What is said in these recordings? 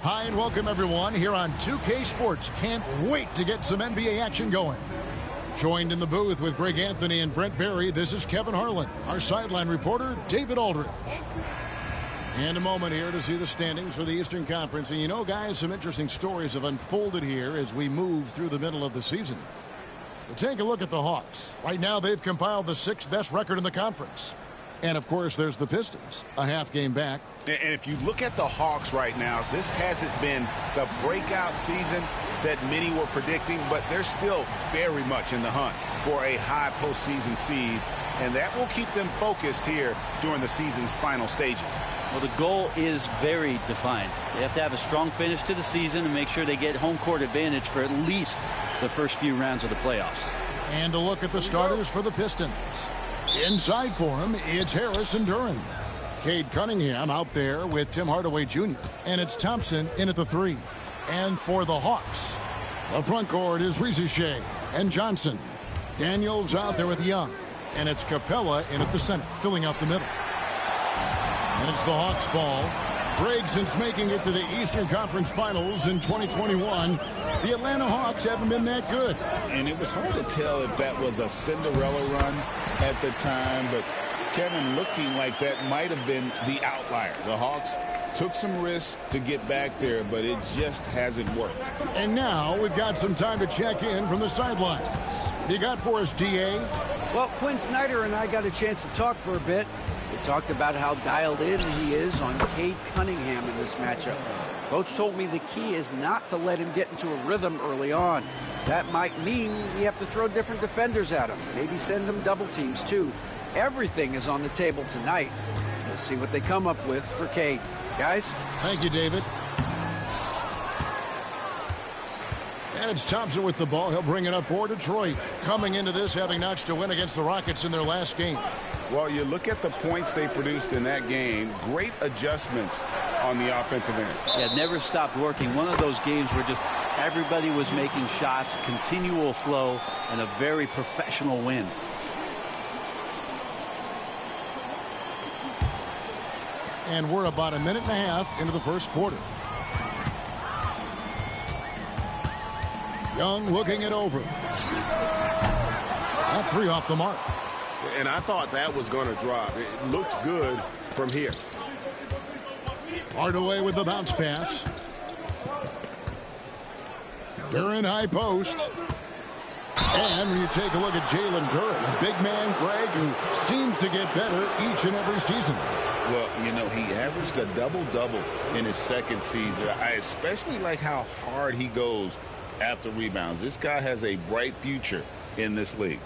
Hi and welcome everyone here on 2K Sports. Can't wait to get some NBA action going. Joined in the booth with Greg Anthony and Brent Barry, this is Kevin Harlan. Our sideline reporter, David Aldridge. And a moment here to see the standings for the Eastern Conference. And you know, guys, some interesting stories have unfolded here as we move through the middle of the season. Take a look at the Hawks. Right now, they've compiled the 6th best record in the conference. And, of course, there's the Pistons, a half game back. And if you look at the Hawks right now, this hasn't been the breakout season that many were predicting, but they're still very much in the hunt for a high postseason seed, and that will keep them focused here during the season's final stages. Well, the goal is very defined. They have to have a strong finish to the season and make sure they get home court advantage for at least the first few rounds of the playoffs. And a look at the starters for the Pistons. Inside for him, it's Harris and Duran. Cade Cunningham out there with Tim Hardaway Jr. And it's Thompson in at the 3. And for the Hawks, the front court is Rizier and Johnson. Daniels out there with Young. And it's Capella in at the center, filling out the middle. And it's the Hawks ball. Greg, since making it to the Eastern Conference Finals in 2021, the Atlanta Hawks haven't been that good. And it was hard to tell if that was a Cinderella run at the time, but Kevin, looking like that might have been the outlier. The Hawks took some risks to get back there, but it just hasn't worked. And now we've got some time to check in from the sidelines. You got for us, D.A.? Well, Quinn Snyder and I got a chance to talk for a bit. We talked about how dialed in he is on Cade Cunningham in this matchup. Coach told me the key is not to let him get into a rhythm early on. That might mean we have to throw different defenders at him. Maybe send him double teams, too. Everything is on the table tonight. Let's see what they come up with for Cade. Guys? Thank you, David. And it's Thompson with the ball. He'll bring it up for Detroit. Coming into this, having notched a win against the Rockets in their last game. Well, you look at the points they produced in that game. Great adjustments on the offensive end. Yeah, never stopped working. One of those games where just everybody was making shots, continual flow, and a very professional win. And we're about a minute and a half into the first quarter. Young looking it over. That 3 off the mark. And I thought that was going to drop. It looked good from here. Hardaway with the bounce pass. Duran high post. And when you take a look at Jalen Duran, a big man, Greg, who seems to get better each and every season. Well, you know, he averaged a double-double in his second season. I especially like how hard he goes after rebounds. This guy has a bright future in this league.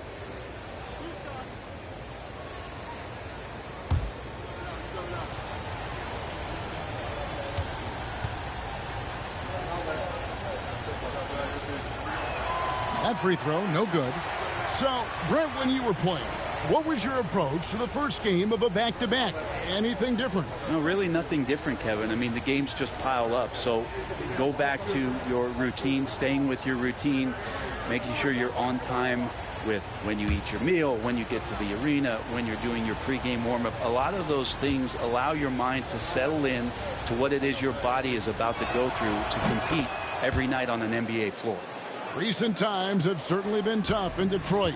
That free throw, no good. So, Brent, when you were playing, what was your approach to the first game of a back-to-back? Anything different? No, really nothing different, Kevin. I mean, the games just pile up. So go back to your routine, staying with your routine, making sure you're on time with when you eat your meal, when you get to the arena, when you're doing your pregame warm-up. A lot of those things allow your mind to settle in to what it is your body is about to go through to compete every night on an NBA floor. Recent times have certainly been tough in Detroit.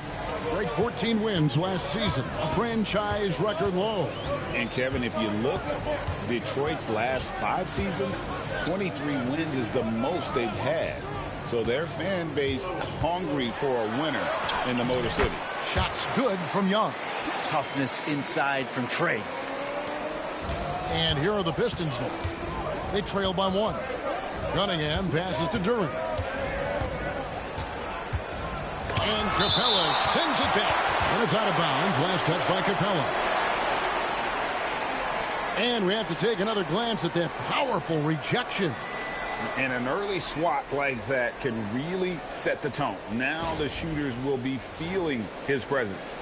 Break 14 wins last season, a franchise record low. And Kevin, if you look, Detroit's last 5 seasons, 23 wins is the most they've had. So their fan base hungry for a winner in the Motor City. Shots good from Young. Toughness inside from Trey. And here are the Pistons now. They trail by 1. Cunningham passes to Duran. And Capella sends it back. And it's out of bounds. Last touch by Capella. And we have to take another glance at that powerful rejection. And an early swat like that can really set the tone. Now the shooters will be feeling his presence.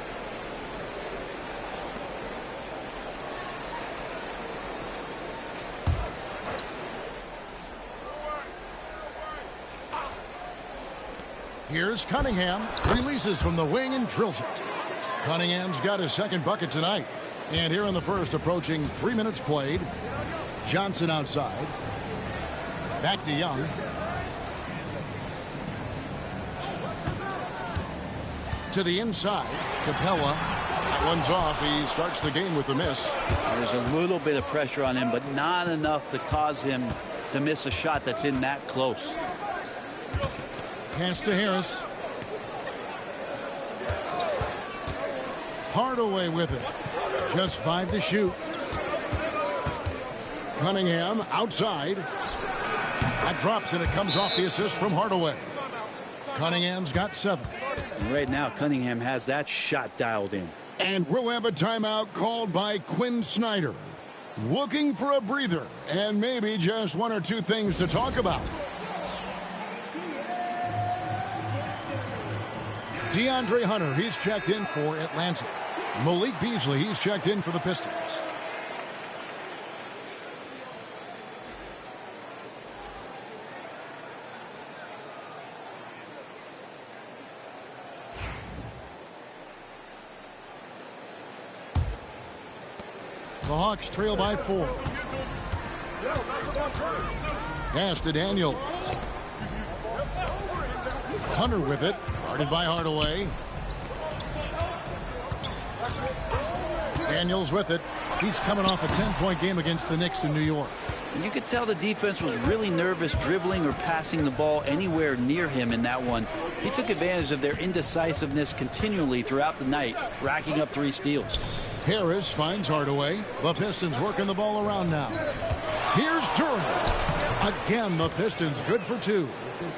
Here's Cunningham. Releases from the wing and drills it. Cunningham's got his second bucket tonight. And here in the first, approaching 3 minutes played. Johnson outside. Back to Young. To the inside. Capella. That one's off. He starts the game with a miss. There's a little bit of pressure on him, but not enough to cause him to miss a shot that's in that close. Pass to Harris. Hardaway with it. Just 5 to shoot. Cunningham outside. That drops, and it comes off the assist from Hardaway. Cunningham's got 7. And right now, Cunningham has that shot dialed in. And we'll have a timeout called by Quinn Snyder. Looking for a breather and maybe just 1 or 2 things to talk about. DeAndre Hunter, he's checked in for Atlanta. Malik Beasley, he's checked in for the Pistons. The Hawks trail by 4. Pass to Daniels. Hunter with it. Guarded by Hardaway. Daniels with it. He's coming off a 10-point game against the Knicks in New York. And you could tell the defense was really nervous dribbling or passing the ball anywhere near him in that one. He took advantage of their indecisiveness continually throughout the night, racking up 3 steals. Harris finds Hardaway. The Pistons working the ball around now. Here's Durant. Again, the Pistons good for 2.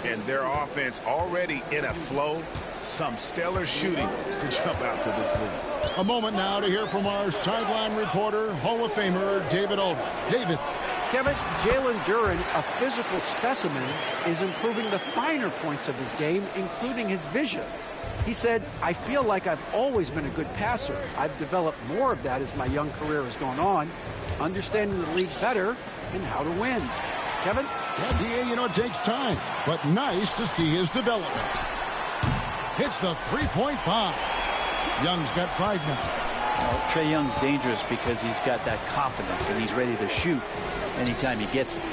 And their offense already in a flow. Some stellar shooting to jump out to this lead. A moment now to hear from our sideline reporter, Hall of Famer David Aldridge. David. Kevin, Jalen Duren, a physical specimen, is improving the finer points of his game, including his vision. He said, I feel like I've always been a good passer. I've developed more of that as my young career has gone on, understanding the league better and how to win. Kevin? Yeah, D.A., you know, it takes time, but nice to see his development. Hits the 3-point bomb. Young's got 5 now. Well, Trae Young's dangerous because he's got that confidence and he's ready to shoot anytime he gets it.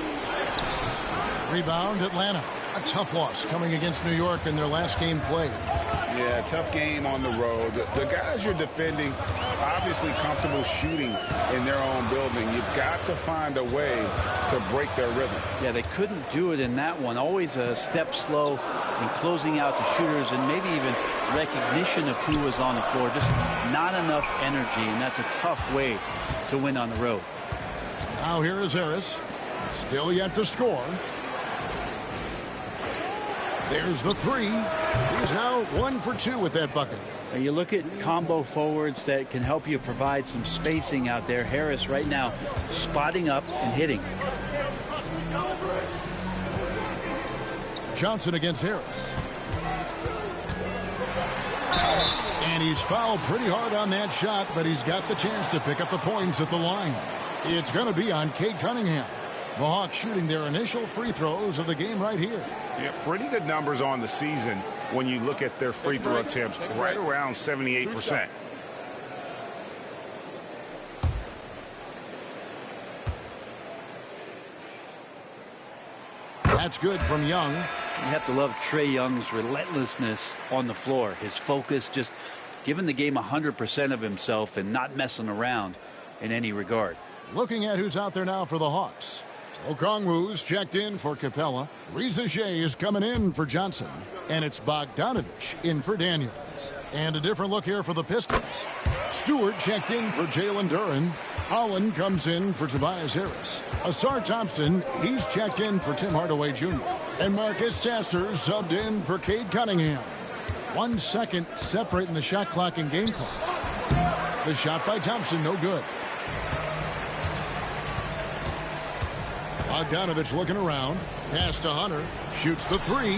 Rebound, Atlanta. A tough loss coming against New York in their last game played. Yeah, tough game on the road. The guys you're defending, obviously comfortable shooting in their own building. You've got to find a way to break their rhythm. Yeah, they couldn't do it in that one. Always a step slow in closing out the shooters and maybe even recognition of who was on the floor. Just not enough energy, and that's a tough way to win on the road. Now here is Harris. Still yet to score. There's the 3. He's now 1 for 2 with that bucket. You look at combo forwards that can help you provide some spacing out there. Harris right now spotting up and hitting. Johnson against Harris. And he's fouled pretty hard on that shot, but he's got the chance to pick up the points at the line. It's going to be on Cade Cunningham. The Hawks shooting their initial free throws of the game right here. Yeah, pretty good numbers on the season when you look at their free throw attempts, right around 78%. That's good from Young. You have to love Trae Young's relentlessness on the floor. His focus, just giving the game 100% of himself and not messing around in any regard. Looking at who's out there now for the Hawks. Okongwu's checked in for Capella. Reza Shea is coming in for Johnson. And it's Bogdanovich in for Daniels. And a different look here for the Pistons. Stewart checked in for Jalen Duren. Allen comes in for Tobias Harris. Asar Thompson, he's checked in for Tim Hardaway Jr. And Marcus Sasser subbed in for Cade Cunningham. 1 second separating the shot clock and game clock. The shot by Thompson, no good. Bogdanovich looking around. Pass to Hunter. Shoots the 3.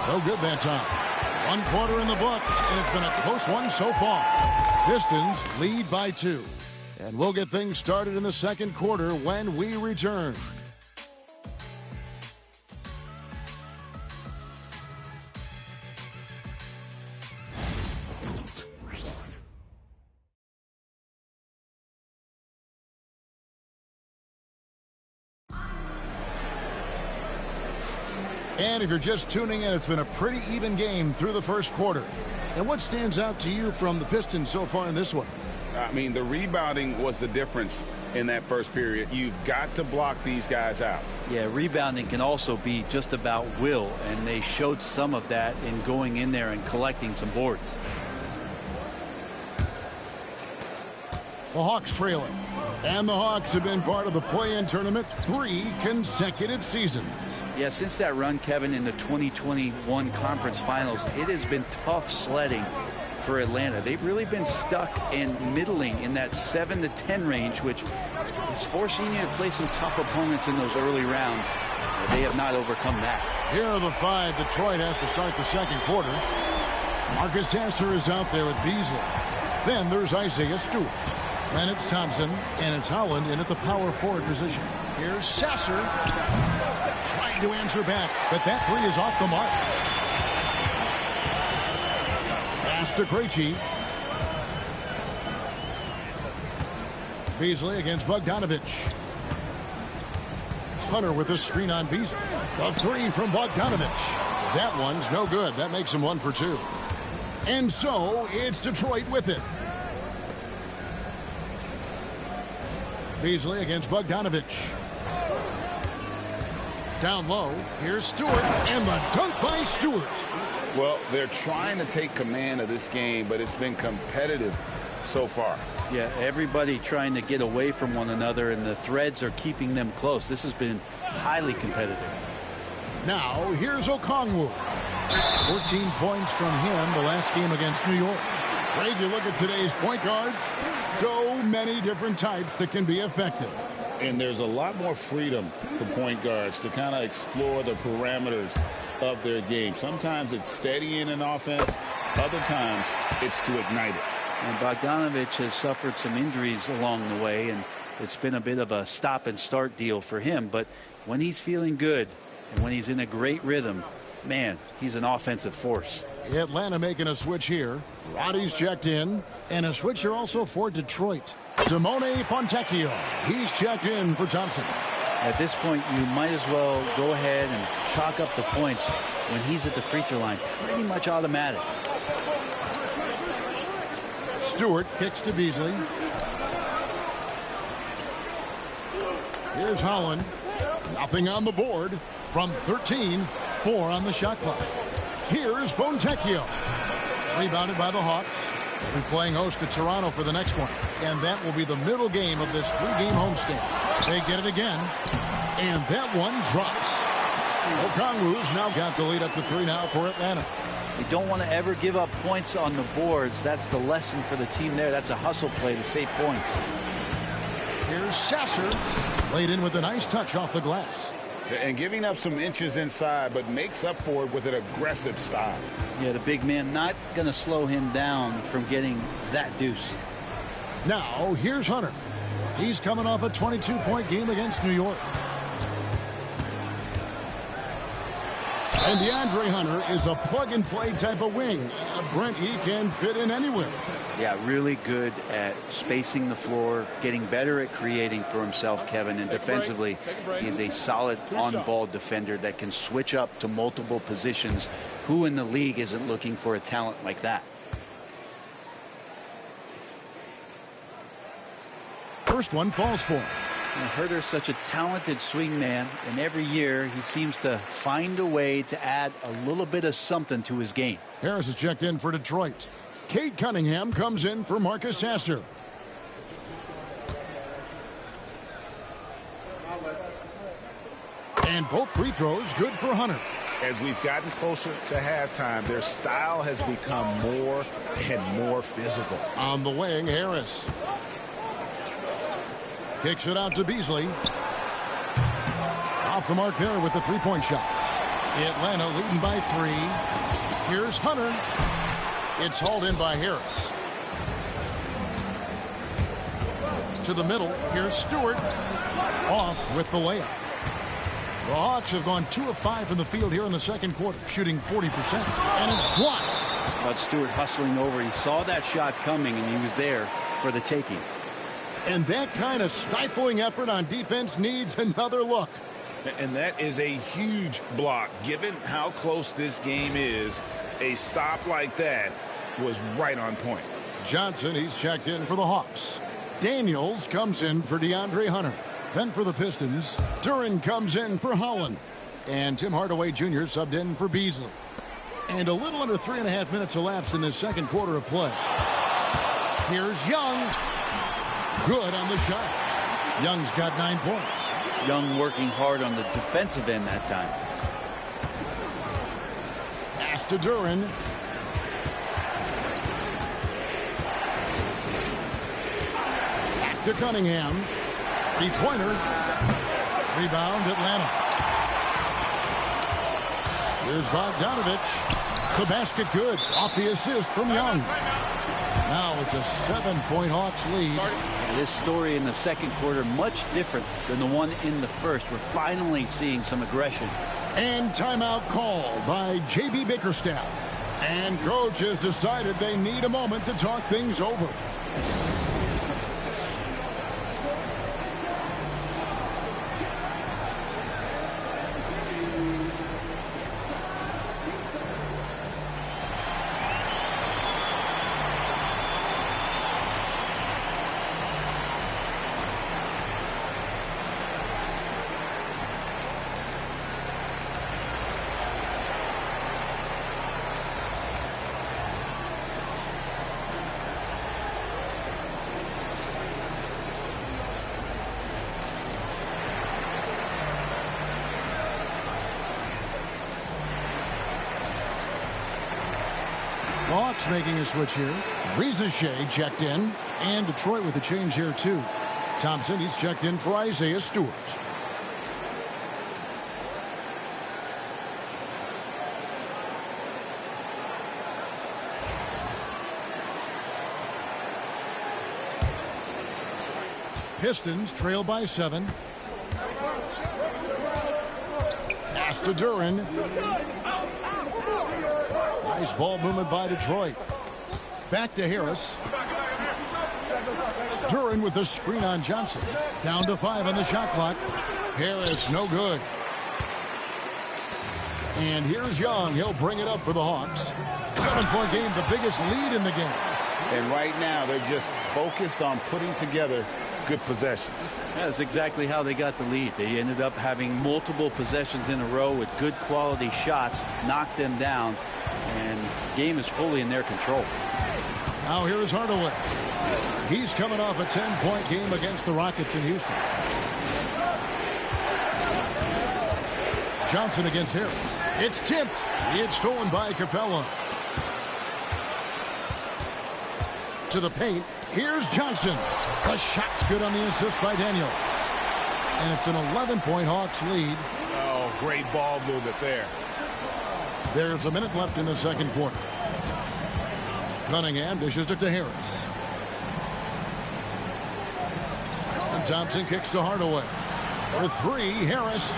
No good that time. 1 quarter in the books, and it's been a close one so far. Pistons lead by 2. And we'll get things started in the second quarter when we return. And if you're just tuning in, it's been a pretty even game through the first quarter. And what stands out to you from the Pistons so far in this one? I mean, the rebounding was the difference in that first period. You've got to block these guys out. Yeah, rebounding can also be just about will, and they showed some of that in going in there and collecting some boards. The Hawks trailing. And the Hawks have been part of the play-in tournament 3 consecutive seasons. Yeah, since that run, Kevin, in the 2021 conference finals, it has been tough sledding for Atlanta. They've really been stuck and middling in that 7 to 10 range, which is forcing you to play some tough opponents in those early rounds. They have not overcome that. Here are the 5 Detroit has to start the second quarter. Marcus Sasser is out there with Beasley. Then there's Isaiah Stewart. Then it's Thompson, and it's Holland in at the power forward position. Here's Sasser. Trying to answer back, but that 3 is off the mark. Pass to Krejci. Beasley against Bogdanovich. Hunter with a screen on Beasley. The 3 from Bogdanovich. That one's no good. That makes him 1 for 2. And so it's Detroit with it. Beasley against Bogdanovich. Down low. Here's Stewart. And the dunk by Stewart. Well, they're trying to take command of this game, but it's been competitive so far. Yeah, everybody trying to get away from one another, and the threads are keeping them close. This has been highly competitive. Now, here's Okongwu. 14 points from him the last game against New York. Greg, you look at today's point guards, so many different types that can be effective. And there's a lot more freedom for point guards to kind of explore the parameters of their game. Sometimes it's steadying an offense. Other times it's to ignite it. And Bogdanovich has suffered some injuries along the way, and it's been a bit of a stop and start deal for him. But when he's feeling good and when he's in a great rhythm, man, he's an offensive force. Atlanta making a switch here. Roddy's checked in. And a switch here also for Detroit. Simone Fontecchio. He's checked in for Thompson. At this point, you might as well go ahead and chalk up the points when he's at the free throw line. Pretty much automatic. Stewart kicks to Beasley. Here's Holland. Nothing on the board. From 13, 4 on the shot clock. Here's Fontecchio. Rebounded by the Hawks. We're playing host to Toronto for the next one. And that will be the middle game of this 3-game homestand. They get it again. And that one drops. Okongwu's now got the lead up to 3 now for Atlanta. You don't want to ever give up points on the boards. That's the lesson for the team there. That's a hustle play to save points. Here's Sasser. Laid in with a nice touch off the glass. And giving up some inches inside, but makes up for it with an aggressive style. Yeah, the big man not going to slow him down from getting that deuce. Now, here's Hunter. He's coming off a 22-point game against New York. And DeAndre Hunter is a plug-and-play type of wing. Brent, he can fit in anywhere. Yeah, really good at spacing the floor, getting better at creating for himself, Kevin. And defensively, he's a solid on-ball defender that can switch up to multiple positions. Who in the league isn't looking for a talent like that? First one falls for him. Herter's such a talented swing man, and every year he seems to find a way to add a little bit of something to his game. Harris is checked in for Detroit. Cade Cunningham comes in for Marcus Sasser. And both free throws good for Hunter. As we've gotten closer to halftime, their style has become more and more physical. On the wing, Harris. Kicks it out to Beasley. Off the mark there with the three-point shot. Atlanta leading by 3. Here's Hunter. It's hauled in by Harris. To the middle. Here's Stewart. Off with the layup. The Hawks have gone 2 of 5 from the field here in the second quarter, shooting 40%. And it's blocked. But Stewart hustling over. He saw that shot coming, and he was there for the taking. And that kind of stifling effort on defense needs another look. And that is a huge block. Given how close this game is, a stop like that was right on point. Johnson, he's checked in for the Hawks. Daniels comes in for DeAndre Hunter. Then for the Pistons, Duren comes in for Holland. And Tim Hardaway Jr. subbed in for Beasley. And a little under 3.5 minutes elapsed in this second quarter of play. Here's Young. Good on the shot. Young's got 9 points. Young working hard on the defensive end that time. Pass to Duren. Back to Cunningham. Three-pointer. Rebound, Atlanta. Here's Bogdanovich. The basket good. Off the assist from Young. Now it's a 7-point Hawks lead. This story in the second quarter much different than the one in the first. We're finally seeing some aggression. And timeout called by J.B. Bickerstaff. And coach has decided they need a moment to talk things over. Hawks making a switch here. Reza Shea checked in. And Detroit with a change here, too. Thompson, he's checked in for Isaiah Stewart. Pistons trail by 7. Pass to Duren. Nice ball movement by Detroit. Back to Harris. Duren with the screen on Johnson. Down to 5 on the shot clock. Harris, no good. And here's Young. He'll bring it up for the Hawks. 7-point game, the biggest lead in the game. And right now, they're just focused on putting together good possessions. That's exactly how they got the lead. They ended up having multiple possessions in a row with good quality shots, knocked them down, and the game is fully in their control. Now here is Hardaway. He's coming off a 10-point game against the Rockets in Houston. Johnson against Harris. It's tipped. It's stolen by Capella. To the paint. Here's Johnson. The shot's good on the assist by Daniels. And it's an 11-point Hawks lead. Oh, great ball movement there. There's a minute left in the second quarter. Cunningham dishes it to Harris. And Thompson kicks to Hardaway. For 3, Harris.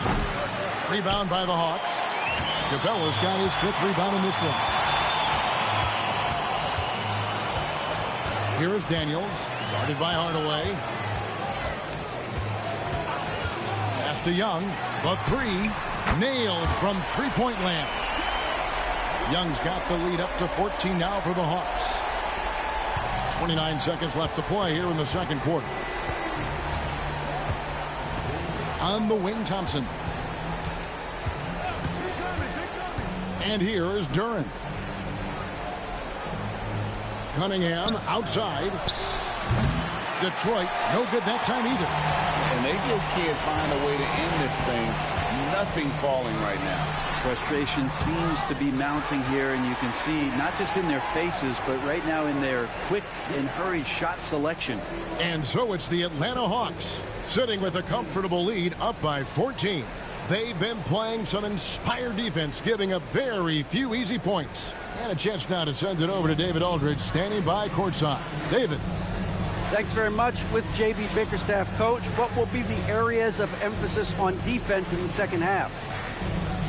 Rebound by the Hawks. Capella's got his 5th rebound in this one. Here is Daniels. Guarded by Hardaway. Pass to Young. The 3. Nailed from three-point land. Young's got the lead up to 14 now for the Hawks. 29 seconds left to play here in the second quarter. On the wing, Thompson. And here is Duren. Cunningham outside. Detroit, no good that time either. And they just can't find a way to end this thing. Nothing falling right now. Frustration seems to be mounting here, and you can see not just in their faces, but right now in their quick and hurried shot selection. And so it's the Atlanta Hawks sitting with a comfortable lead up by 14. They've been playing some inspired defense, giving up very few easy points. And a chance now to send it over to David Aldridge, standing by courtside. David. Thanks very much. With J.B. Bickerstaff, coach, what will be the areas of emphasis on defense in the second half?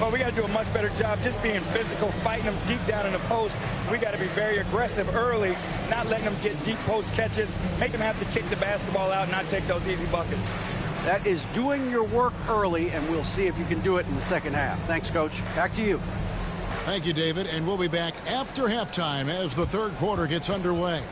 Well, we got to do a much better job just being physical, fighting them deep down in the post. We got to be very aggressive early, not letting them get deep post catches, make them have to kick the basketball out and not take those easy buckets. That is doing your work early, and we'll see if you can do it in the second half. Thanks, Coach. Back to you. Thank you, David. And we'll be back after halftime as the third quarter gets underway.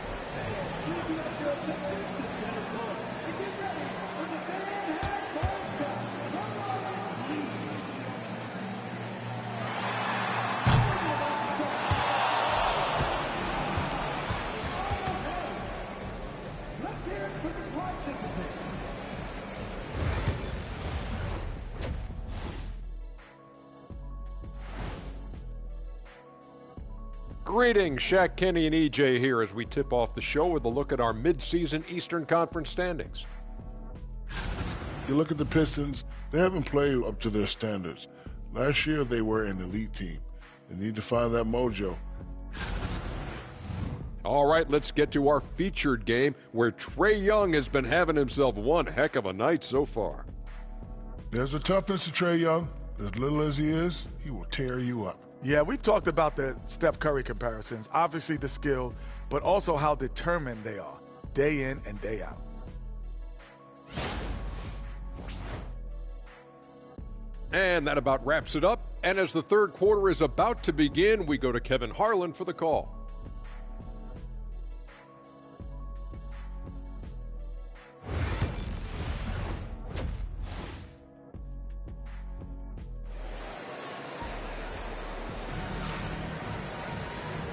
Greetings, Shaq, Kenny, and EJ here as we tip off the show with a look at our mid-season Eastern Conference standings. You look at the Pistons, they haven't played up to their standards. Last year, they were an elite team. They need to find that mojo. All right, let's get to our featured game where Trae Young has been having himself one heck of a night so far. There's a toughness to Trae Young. As little as he is, he will tear you up. Yeah, we talked about the Steph Curry comparisons. Obviously the skill, but also how determined they are, day in and day out. And that about wraps it up. And as the third quarter is about to begin, we go to Kevin Harlan for the call.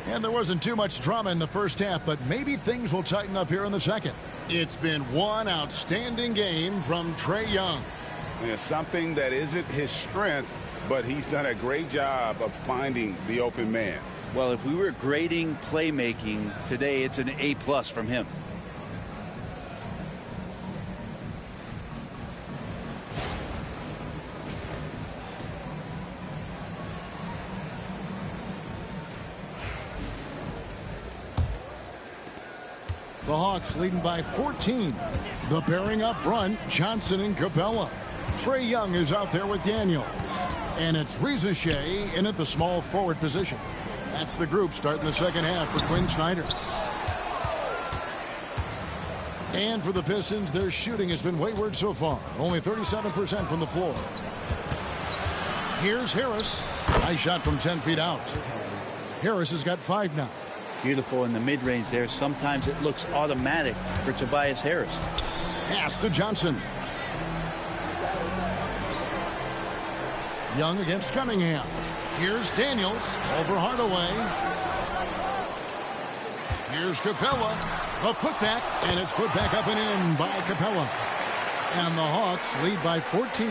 And there wasn't too much drama in the first half, but maybe things will tighten up here in the second. It's been one outstanding game from Trae Young. Yeah, something that isn't his strength, but he's done a great job of finding the open man. Well, if we were grading playmaking today, it's an A+ from him. The Hawks leading by 14. The pairing up front, Johnson and Capella. Trae Young is out there with Daniels. And it's Reza Shea in at the small forward position. That's the group starting the second half for Quinn Snyder. And for the Pistons, their shooting has been wayward so far. Only 37% from the floor. Here's Harris. Nice shot from 10 feet out. Harris has got 5 now. Beautiful in the mid-range there. Sometimes it looks automatic for Tobias Harris. Pass to Johnson. Young against Cunningham. Here's Daniels over Hardaway. Here's Capella. A putback, and it's put back up and in by Capella. And the Hawks lead by 14.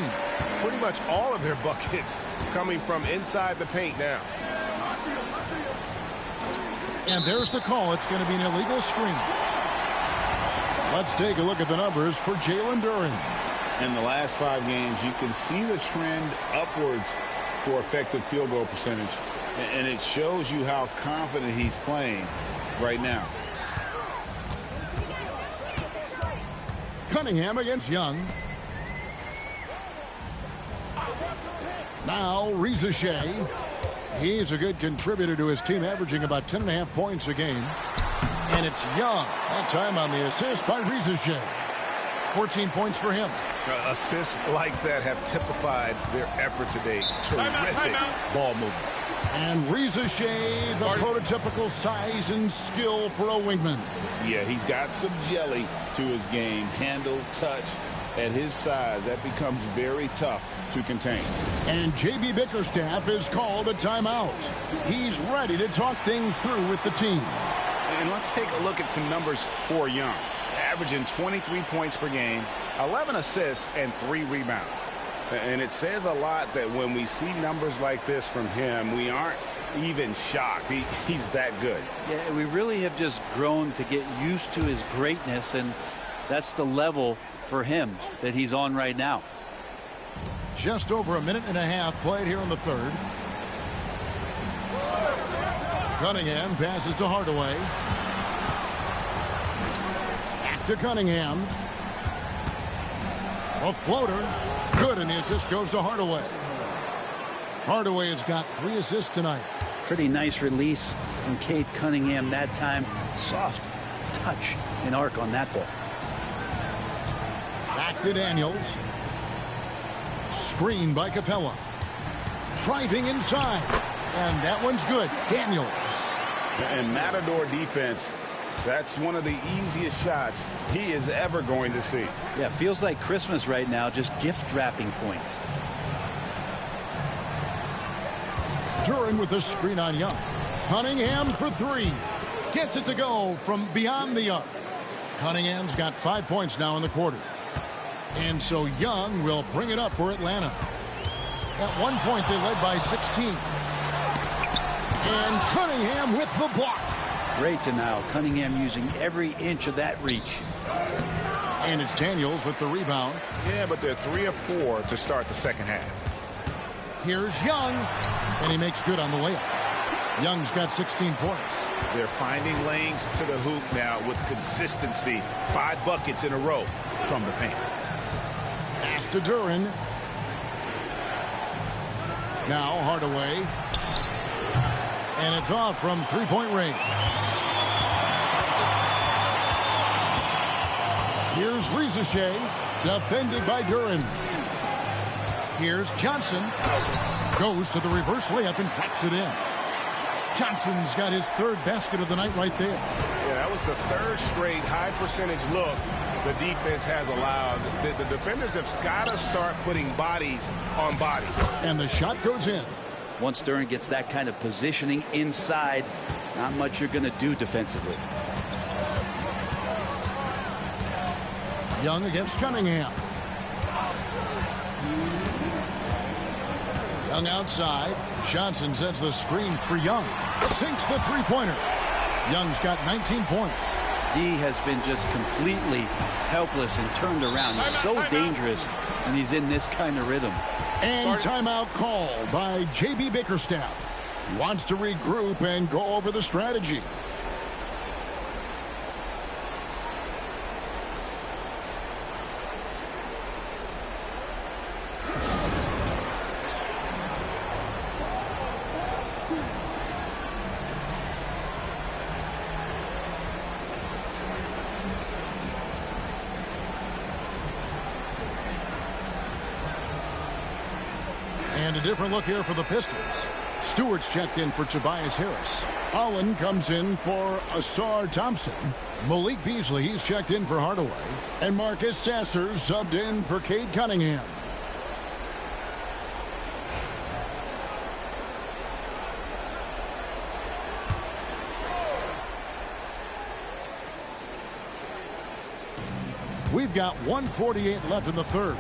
Pretty much all of their buckets coming from inside the paint now. And there's the call. It's going to be an illegal screen. Let's take a look at the numbers for Jalen Duren. In the last 5 games, you can see the trend upwards for effective field goal percentage. And it shows you how confident he's playing right now. Cunningham against Young. Now Reza Shea. He's a good contributor to his team, averaging about 10.5 points a game. And it's Young. That time on the assist by Reza Shea. 14 points for him. Assists like that have typified their effort today. Terrific ball movement. And Reza Shea, the prototypical size and skill for a wingman. Yeah, he's got some jelly to his game. Handle, touch. At his size, that becomes very tough to contain. And J.B. Bickerstaff is called a timeout. He's ready to talk things through with the team. And let's take a look at some numbers for Young. Averaging 23 points per game, 11 assists, and 3 rebounds. And it says a lot that when we see numbers like this from him, we aren't even shocked. He's that good. Yeah, we really have just grown to get used to his greatness, and that's the level for him that he's on right now. Just over a minute and a half played here in the third. Cunningham passes to Hardaway. Back to Cunningham. A floater. Good, and the assist goes to Hardaway. Hardaway has got 3 assists tonight. Pretty nice release from Cade Cunningham that time. Soft touch and arc on that ball. Back to Daniels. Screen by Capella. Driving inside. And that one's good. Daniels. And Matador defense, that's one of the easiest shots he is ever going to see. Yeah, feels like Christmas right now, just gift wrapping points. Duran with a screen on Young. Cunningham for three. Gets it to go from beyond the arc. Cunningham's got 5 points now in the quarter. And so Young will bring it up for Atlanta. At one point, they led by 16. And Cunningham with the block. Great denial. Cunningham using every inch of that reach. And it's Daniels with the rebound. Yeah, but they're 3 of 4 to start the second half. Here's Young. And he makes good on the layup. Young's got 16 points. They're finding lanes to the hoop now with consistency. 5 buckets in a row from the paint. Pass to Duran. Now Hardaway. And it's off from three-point range. Here's Rizichet, defended by Duran. Here's Johnson. Goes to the reverse layup and claps it in. Johnson's got his 3rd basket of the night right there. Yeah, that was the 3rd straight high-percentage look the defense has allowed. The defenders have got to start putting bodies on bodies. And the shot goes in. Once Duran gets that kind of positioning inside, not much you're going to do defensively. Young against Cunningham. Young outside. Johnson sets the screen for Young. Sinks the three-pointer. Young's got 19 points. D has been just completely helpless and turned around. He's so dangerous when he's in this kind of rhythm. And timeout called by J.B. Bickerstaff. He wants to regroup and go over the strategy. And a different look here for the Pistons. Stewart's checked in for Tobias Harris. Allen comes in for Asar Thompson. Malik Beasley, he's checked in for Hardaway. And Marcus Sasser subbed in for Cade Cunningham. We've got 1:48 left in the third.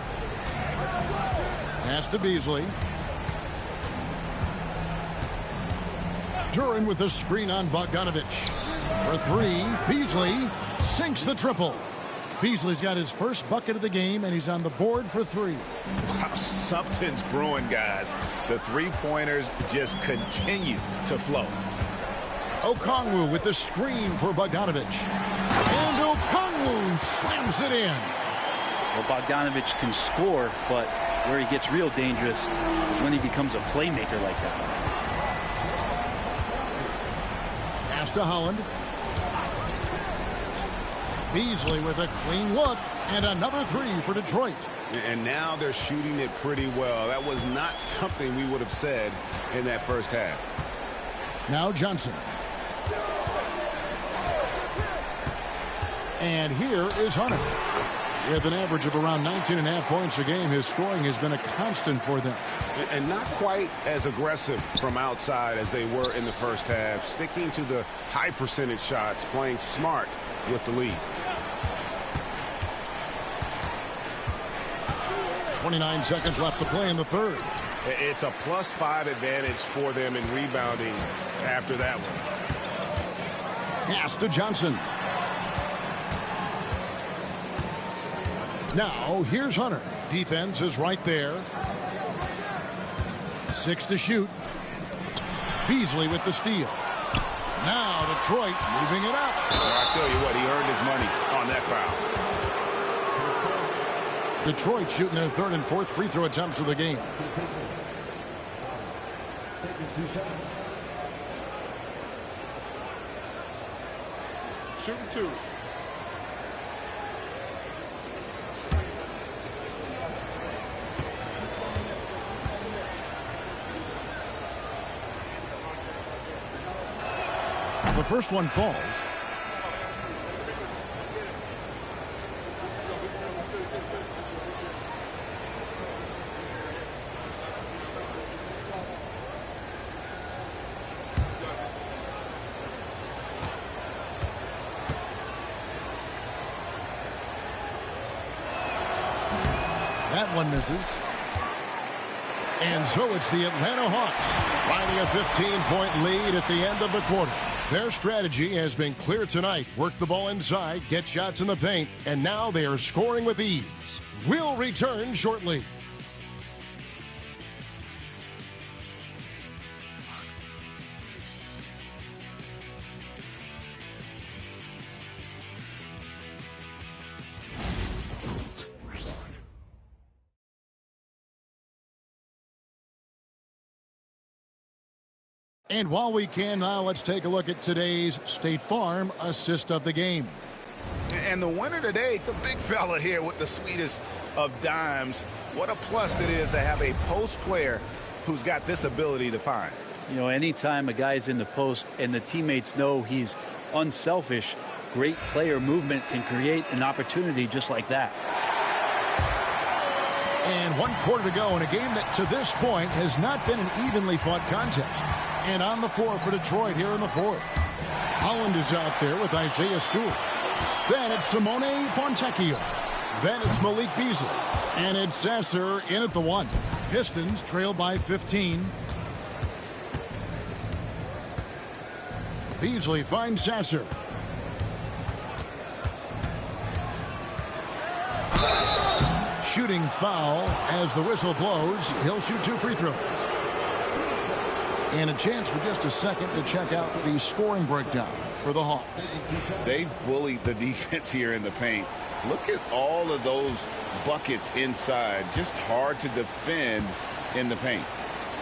Pass to Beasley. Duran with a screen on Bogdanovich. For three, Beasley sinks the triple. Beasley's got his first bucket of the game, and he's on the board for three. Wow, something's brewing, guys. The three-pointers just continue to flow. Okongwu with the screen for Bogdanovich. And Okongwu slams it in. Well, Bogdanovich can score, but where he gets real dangerous is when he becomes a playmaker like that. Pass to Holland. Beasley with a clean look and another three for Detroit. And now they're shooting it pretty well. That was not something we would have said in that first half. Now Johnson. And here is Hunter. With an average of around 19.5 points a game, his scoring has been a constant for them. And not quite as aggressive from outside as they were in the first half. Sticking to the high percentage shots, playing smart with the lead. 29 seconds left to play in the third. It's a +5 advantage for them in rebounding after that one. Pass to Johnson. Now, here's Hunter. Defense is right there. 6 to shoot. Beasley with the steal. Now Detroit moving it up. I tell you what, he earned his money on that foul. Detroit shooting their third and fourth free throw attempts of the game. Shooting two. the first one falls. That one misses. And so it's the Atlanta Hawks finding a 15-point lead at the end of the quarter. Their strategy has been clear tonight. Work the ball inside, get shots in the paint, and now they are scoring with ease. We'll return shortly. And while we can now, let's take a look at today's State Farm assist of the game. And the winner today, the big fella here with the sweetest of dimes. What a plus it is to have a post player who's got this ability to find. You know, anytime a guy's in the post and the teammates know he's unselfish, great player movement can create an opportunity just like that. And 1 quarter to go in a game that to this point has not been an evenly fought contest. And on the floor for Detroit here in the fourth. Holland is out there with Isaiah Stewart. Then it's Simone Fontecchio. Then it's Malik Beasley. And it's Sasser in at the 1. Pistons trail by 15. Beasley finds Sasser. Shooting foul as the whistle blows. He'll shoot 2 free throws. And a chance for just a second to check out the scoring breakdown for the Hawks. They bullied the defense here in the paint. Look at all of those buckets inside. Just hard to defend in the paint.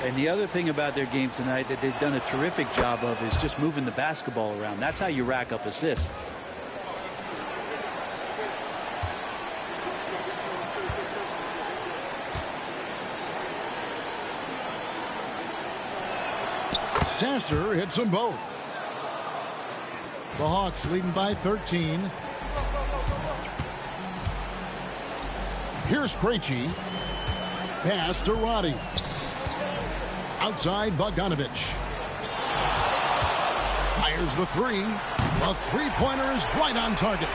And the other thing about their game tonight that they've done a terrific job of is just moving the basketball around. That's how you rack up assists. Sasser hits them both. The Hawks leading by 13. Here's Krejci. Pass to Roddy. Outside Bogdanovich. Fires the 3. The three-pointer is right on target.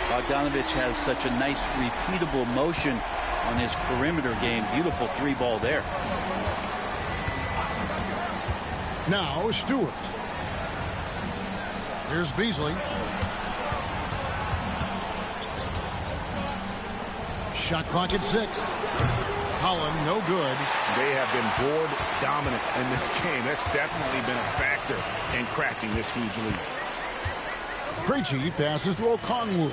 Bogdanovich has such a nice repeatable motion on his perimeter game. Beautiful 3-ball there. Now Stewart. Here's Beasley. Shot clock at 6. Holland no good. They have been board dominant in this game. That's definitely been a factor in crafting this huge lead. Krejci passes to Okongwu.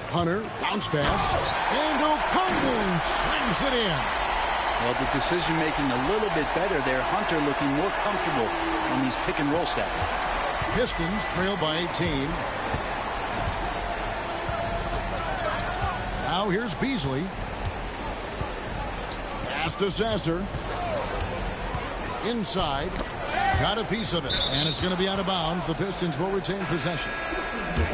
Hunter bounce pass. And Okongwu slams it in. Well, the decision making a little bit better there. Hunter looking more comfortable on these pick and roll sets. Pistons trail by 18. Now here's Beasley. Pass to Sasser. Inside. Got a piece of it. And it's going to be out of bounds. The Pistons will retain possession.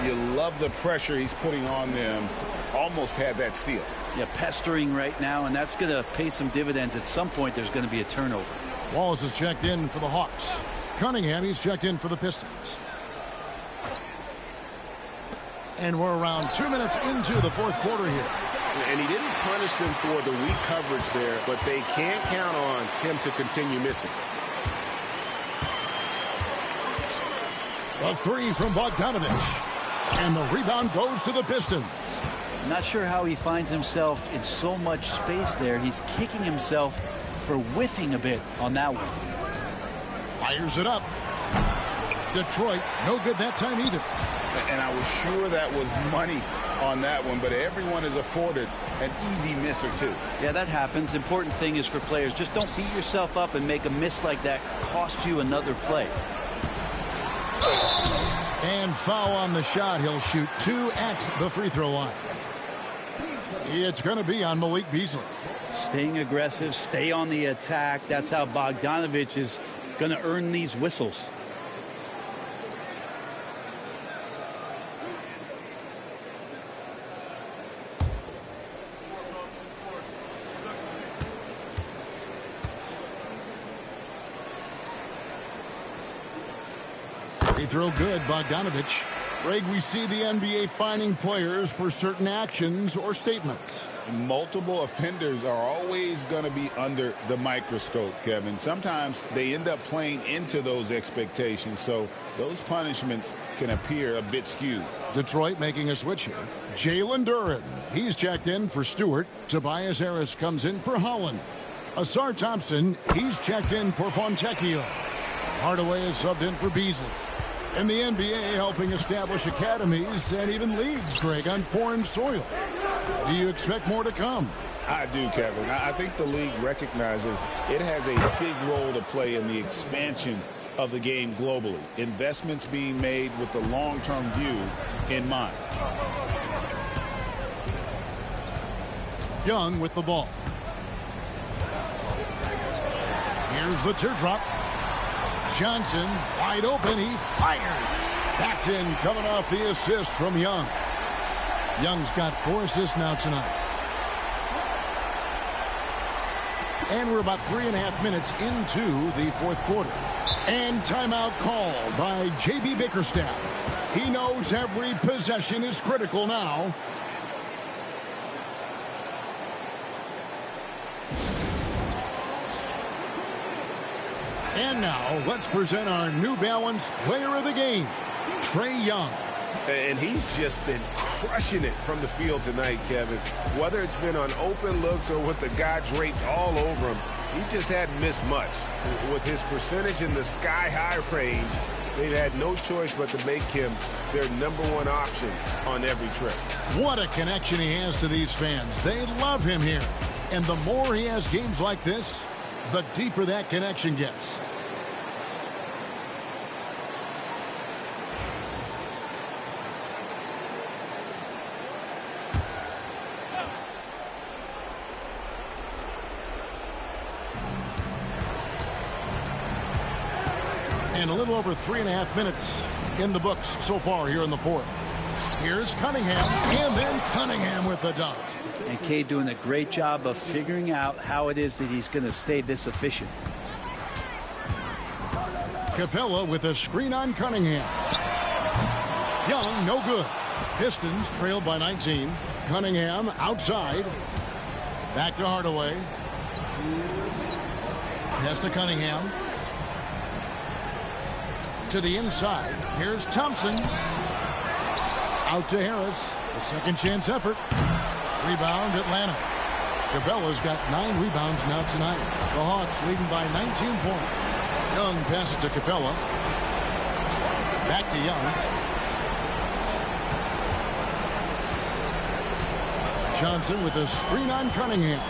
You love the pressure he's putting on them. Almost had that steal. Yeah, pestering right now, and that's going to pay some dividends. At some point, there's going to be a turnover. Wallace is checked in for the Hawks. Cunningham, he's checked in for the Pistons. And we're around 2 minutes into the fourth quarter here. And he didn't punish them for the weak coverage there, but they can't count on him to continue missing. A 3 from Bogdanovich. And the rebound goes to the Pistons. Not sure how he finds himself in so much space there. He's kicking himself for whiffing a bit on that one. Fires it up. Detroit, no good that time either. And I was sure that was money on that one, but everyone is afforded an easy miss or 2. Yeah, that happens. Important thing is for players, just don't beat yourself up and make a miss like that cost you another play. And foul on the shot. He'll shoot 2 at the free throw line. It's going to be on Malik Beasley. Staying aggressive, stay on the attack. That's how Bogdanovich is going to earn these whistles. Free throw good, Bogdanovich. Greg, we see the NBA fining players for certain actions or statements. Multiple offenders are always going to be under the microscope, Kevin. Sometimes they end up playing into those expectations, so those punishments can appear a bit skewed. Detroit making a switch here. Jalen Duren. He's checked in for Stewart. Tobias Harris comes in for Holland. Asar Thompson, he's checked in for Fontecchio. Hardaway is subbed in for Beasley. And the NBA helping establish academies and even leagues, Greg, on foreign soil. Do you expect more to come? I do, Kevin. I think the league recognizes it has a big role to play in the expansion of the game globally. Investments being made with the long-term view in mind. Young with the ball. Here's the teardrop. Johnson wide open. He fires. That's in, coming off the assist from Young. Young's got 4 assists now tonight. And we're about 3.5 minutes into the fourth quarter. And timeout called by J.B. Bickerstaff. He knows every possession is critical now. And now, let's present our New Balance Player of the Game, Trae Young. And he's just been crushing it from the field tonight, Kevin. Whether it's been on open looks or with the guy draped all over him, he just hadn't missed much. With his percentage in the sky-high range, they've had no choice but to make him their #1 option on every trip. What a connection he has to these fans. They love him here. And the more he has games like this, the deeper that connection gets. And a little over 3.5 minutes in the books so far here in the fourth. Here's Cunningham, and then Cunningham with the dunk. And Cade doing a great job of figuring out how it is that he's going to stay this efficient. Capella with a screen on Cunningham. Young, no good. Pistons trailed by 19. Cunningham outside. Back to Hardaway. Pass to Cunningham. To the inside. Here's Thompson. Out to Harris. A second chance effort. Rebound, Atlanta. Capella's got 9 rebounds now tonight. The Hawks leading by 19 points. Young passes to Capella. Back to Young. Johnson with a screen on Cunningham.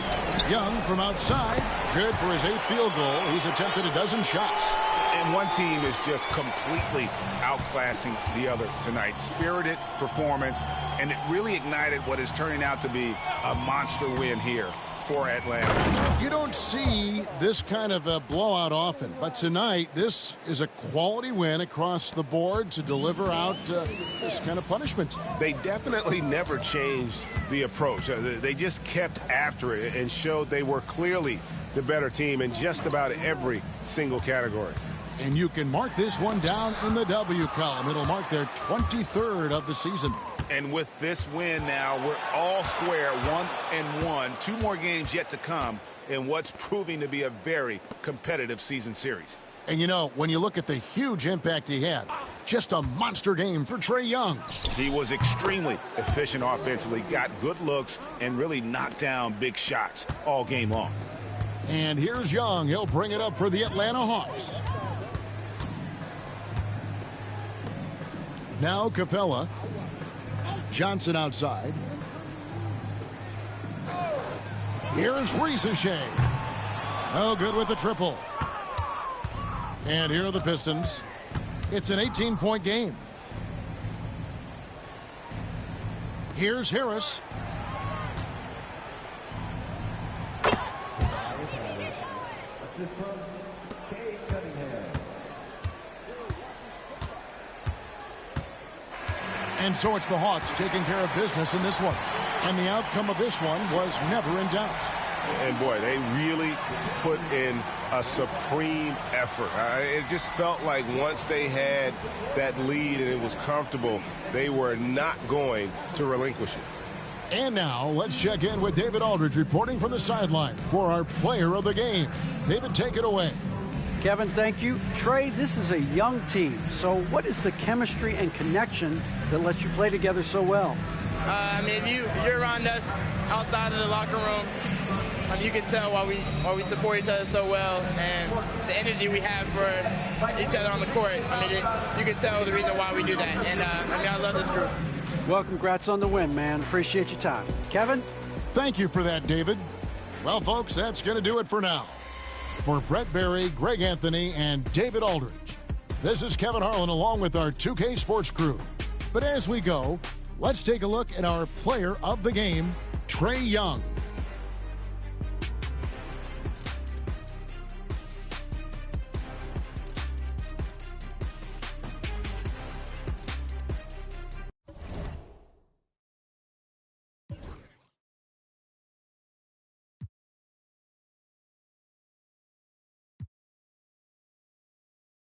Young from outside. Good for his 8th field goal. He's attempted a dozen shots. And one team is just completely outclassing the other tonight. Spirited performance, and it really ignited what is turning out to be a monster win here for Atlanta. You don't see this kind of a blowout often, but tonight this is a quality win across the board to deliver out this kind of punishment. They definitely never changed the approach. They just kept after it and showed they were clearly the better team in just about every single category. And you can mark this one down in the W column. It'll mark their 23rd of the season. And with this win now, we're all square, 1-1. 2 more games yet to come in what's proving to be a very competitive season series. And you know, when you look at the huge impact he had, just a monster game for Trae Young. He was extremely efficient offensively, got good looks, and really knocked down big shots all game long. And here's Young. He'll bring it up for the Atlanta Hawks. Now Capella. Johnson outside. Here's Rieseshay. No good with the triple. And here are the Pistons. It's an 18-point game. Here's Harris. Assist from Cade Cunningham. And so it's the Hawks taking care of business in this one. And the outcome of this one was never in doubt. And boy, they really put in a supreme effort. It just felt like once they had that lead and it was comfortable, they were not going to relinquish it. And now let's check in with David Aldridge reporting from the sideline for our player of the game. David, take it away. Kevin, thank you. Trey, this is a young team. So what is the chemistry and connection that lets you play together so well? I mean, if you're around us outside of the locker room, you can tell why we support each other so well, and the energy we have for each other on the court. I mean, you can tell the reason why we do that. And I love this group. Well, congrats on the win, man. Appreciate your time. Kevin? Thank you for that, David. Well, folks, that's going to do it for now. For Brett Berry, Greg Anthony, and David Aldridge, this is Kevin Harlan along with our 2K Sports crew. But as we go, let's take a look at our player of the game, Trae Young.